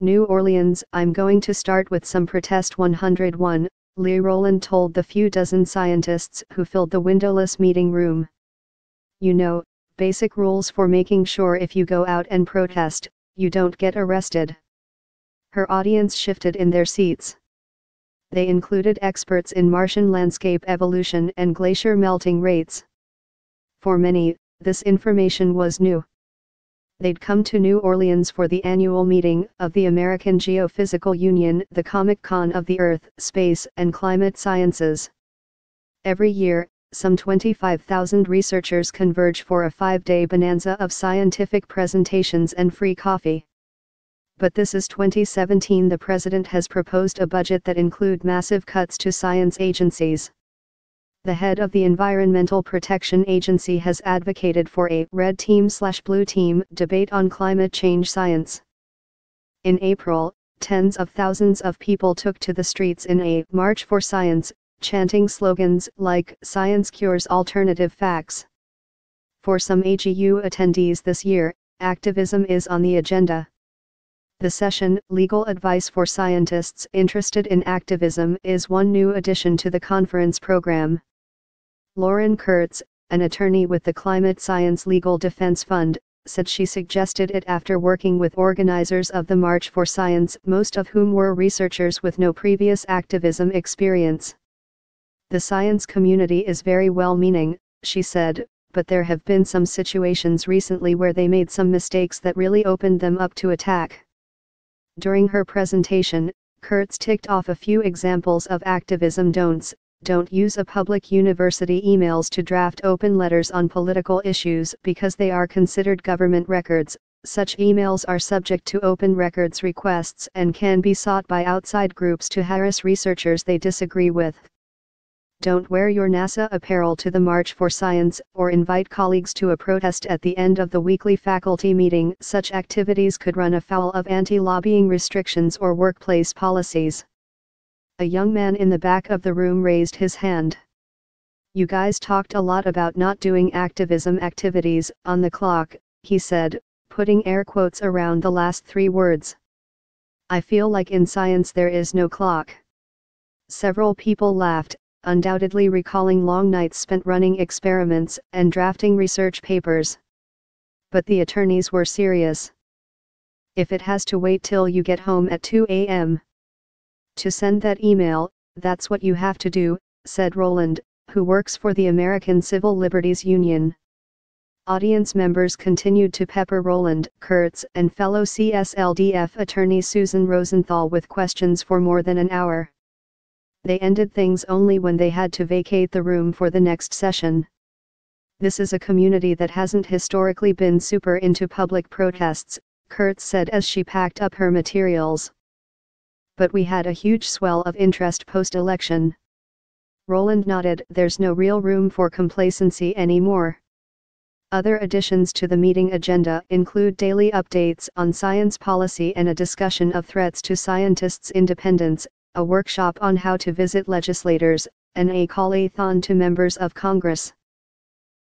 New Orleans. I'm going to start with some protest 101, Lee Rowland told the few dozen scientists who filled the windowless meeting room. You know, basic rules for making sure if you go out and protest, you don't get arrested. Her audience shifted in their seats. They included experts in Martian landscape evolution and glacier melting rates. For many, this information was new. They'd come to New Orleans for the annual meeting of the American Geophysical Union, the Comic-Con of the Earth, Space, and Climate Sciences. Every year, some 25,000 researchers converge for a 5-day bonanza of scientific presentations and free coffee. But this is 2017. The president has proposed a budget that include massive cuts to science agencies. The head of the Environmental Protection Agency has advocated for a red team/blue team debate on climate change science. In April, tens of thousands of people took to the streets in a March for Science, chanting slogans like "Science cures alternative facts." For some AGU attendees this year, activism is on the agenda. The session, Legal Advice for Scientists Interested in Activism, is one new addition to the conference program. Lauren Kurtz, an attorney with the Climate Science Legal Defense Fund, said she suggested it after working with organizers of the March for Science, most of whom were researchers with no previous activism experience. The science community is very well-meaning, she said, but there have been some situations recently where they made some mistakes that really opened them up to attack. During her presentation, Kurtz ticked off a few examples of activism don'ts. Don't use a public university emails to draft open letters on political issues because they are considered government records. Such emails are subject to open records requests and can be sought by outside groups to harass researchers they disagree with. Don't wear your NASA apparel to the March for Science or invite colleagues to a protest at the end of the weekly faculty meeting. Such activities could run afoul of anti-lobbying restrictions or workplace policies. A young man in the back of the room raised his hand. You guys talked a lot about not doing activism activities on the clock, he said, putting air quotes around the last 3 words. I feel like in science there is no clock. Several people laughed, undoubtedly recalling long nights spent running experiments and drafting research papers. But the attorneys were serious. If it has to wait till you get home at 2 a.m. to send that email, that's what you have to do, said Rowland, who works for the American Civil Liberties Union. Audience members continued to pepper Rowland, Kurtz, and fellow CSLDF attorney Susan Rosenthal with questions for more than an hour. They ended things only when they had to vacate the room for the next session. This is a community that hasn't historically been super into public protests, Kurtz said as she packed up her materials. But we had a huge swell of interest post-election. Rowland nodded. There's no real room for complacency anymore. Other additions to the meeting agenda include daily updates on science policy and a discussion of threats to scientists' independence, a workshop on how to visit legislators, and a call-a-thon to members of Congress.